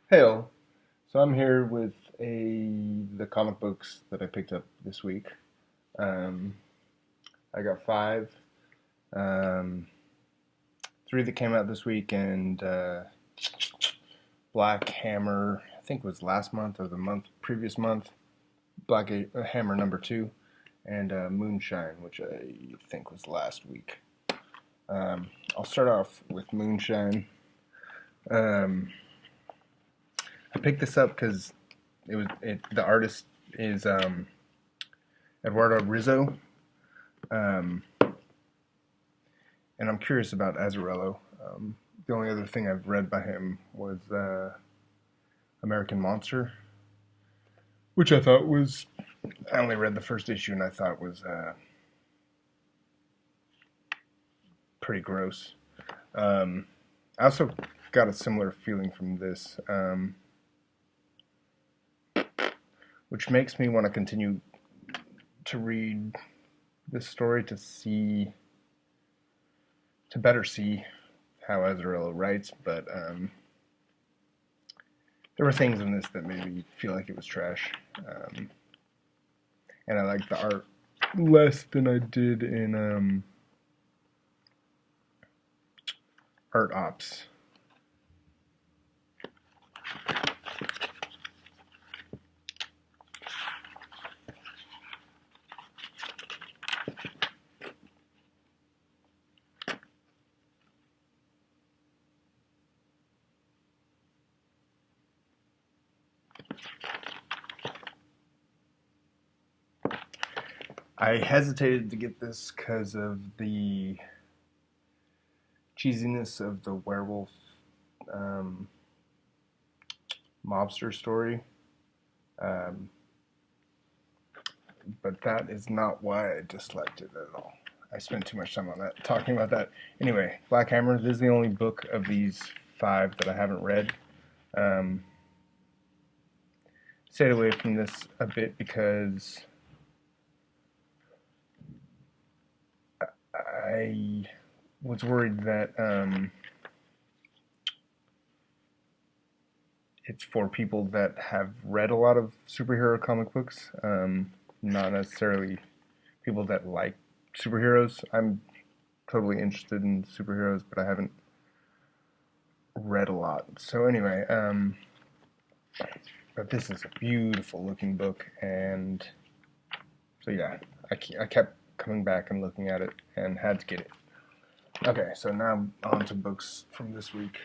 Hail. So I'm here with the comic books that I picked up this week. Um, I got five, um, three that came out this week, and Black Hammer. I think was last month or the previous month. Hammer number two, and Moonshine, which I think was last week. Um, I'll start off with Moonshine. Um, I picked this up because the artist is Eduardo Rizzo. Um, and I'm curious about Azzarello. The only other thing I've read by him was American Monster, which I thought was. I only read the first issue and I thought was pretty gross. I also got a similar feeling from this, which makes me want to continue to read this story to better see how Azzarello writes, but there were things in this that made me feel like it was trash. And I liked the art less than I did in Art Ops. I hesitated to get this because of the cheesiness of the werewolf um, mobster story. Um, but that is not why I disliked it at all. I spent too much time on that, talking about that. Anyway, Black Hammer, this is the only book of these five that I haven't read. Um, Stayed away from this a bit because I was worried that it's for people that have read a lot of superhero comic books, not necessarily people that like superheroes. I'm totally interested in superheroes, but I haven't read a lot. So anyway, but this is a beautiful looking book, and so yeah, I kept coming back and looking at it and had to get it. Okay, so now on to books from this week.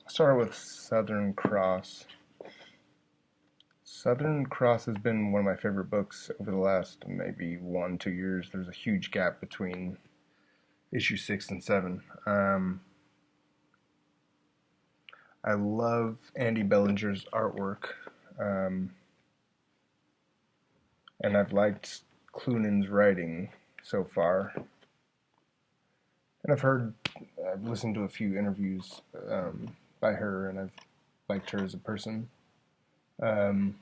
I'll start with Southern Cross. Southern Cross has been one of my favorite books over the last maybe 1-2 years. There's a huge gap between issue 6 and 7. I love Andy Bellinger's artwork, um, and I've liked Cloonan's writing so far. And I've listened to a few interviews by her, and I've liked her as a person. Um,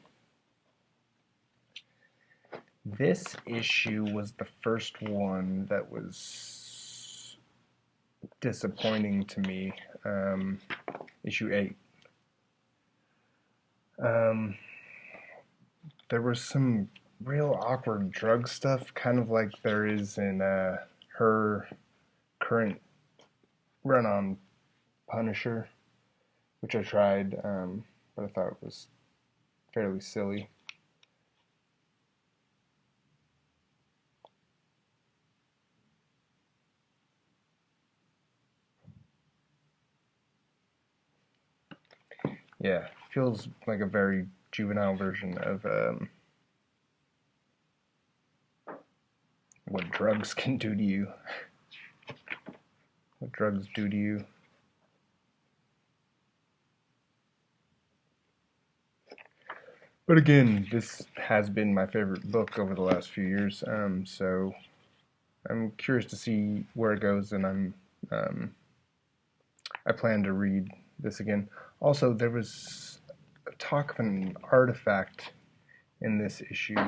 this issue was the first one that was disappointing to me. Issue 8. Um, there was some real awkward drug stuff, kind of like there is in her current run on Punisher, which I tried, but I thought it was fairly silly. Yeah, feels like a very juvenile version of what drugs can do to you. What drugs do to you. But again, this has been my favorite book over the last few years, so I'm curious to see where it goes, and I plan to read this again. Also, there was talk of an artifact in this issue,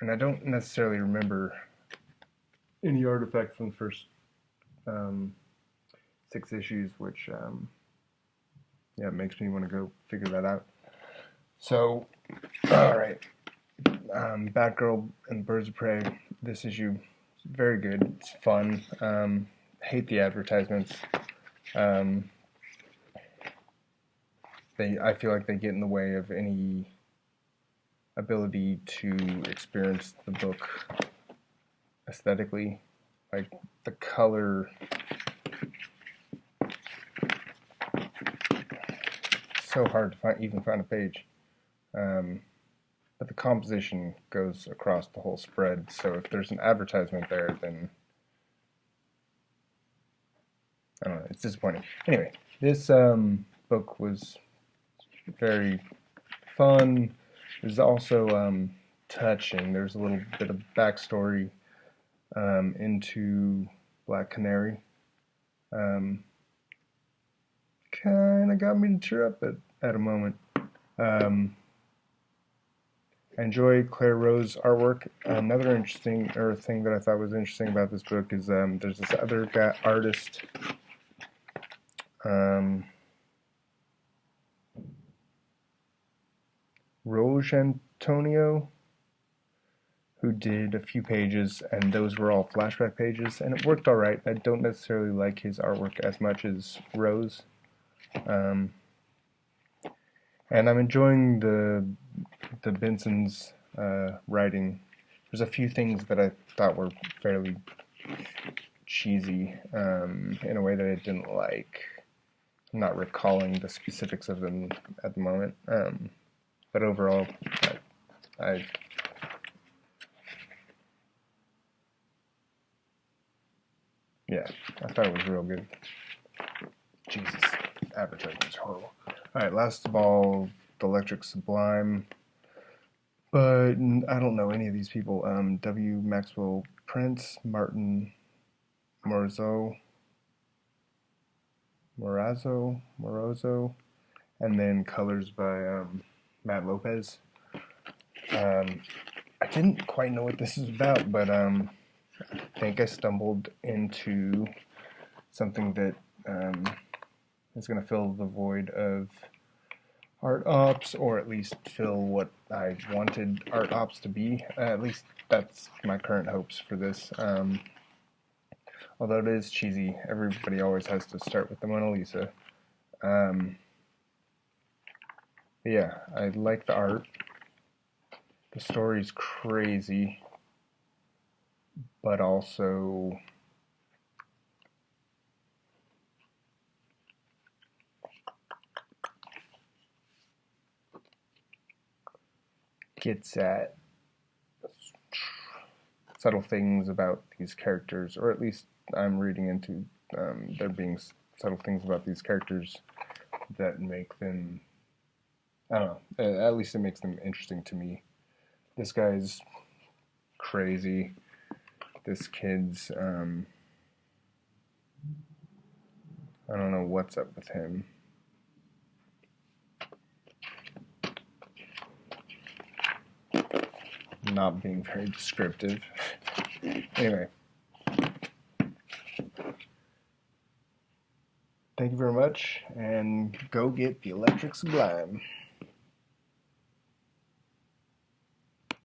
and I don't necessarily remember any artifact from the first um, 6 issues, which yeah, it makes me want to go figure that out. So, all right, Batgirl and Birds of Prey. This issue is very good. It's fun. Hate the advertisements. I feel like they get in the way of any ability to experience the book aesthetically. Like the color, it's so hard to even find a page. But the composition goes across the whole spread. So if there's an advertisement there, then I don't know. It's disappointing. Anyway, this book was very fun. It was also touching. There's a little bit of backstory into Black Canary. Kind of got me to tear up at a moment. I enjoy Claire Rowe's artwork. Another interesting thing that I thought was interesting about this book is there's this other artist. Roge Antonio, who did a few pages, and those were all flashback pages, and it worked all right. I don't necessarily like his artwork as much as Rose, and I'm enjoying the Benson's writing. There's a few things that I thought were fairly cheesy in a way that I didn't like. I'm not recalling the specifics of them at the moment, but overall, yeah, I thought it was real good. Jesus, advertisement's horrible. Alright, last of all, the Electric Sublime. But I don't know any of these people. W. Maxwell Prince, Martin Morazzo, and then colors by Matt Lopez. I didn't quite know what this is about, but I think I stumbled into something that is going to fill the void of art ops, or at least fill what I wanted art ops to be. At least that's my current hopes for this. Although it is cheesy, everybody always has to start with the Mona Lisa. Yeah, I like the art. The story's crazy, but also gets at subtle things about these characters, or at least I'm reading into there being subtle things about these characters that make them, I don't know, at least it makes them interesting to me. This guy's crazy. This kid's, I don't know what's up with him. Not being very descriptive. Anyway. Thank you very much, and go get the Electric Sublime.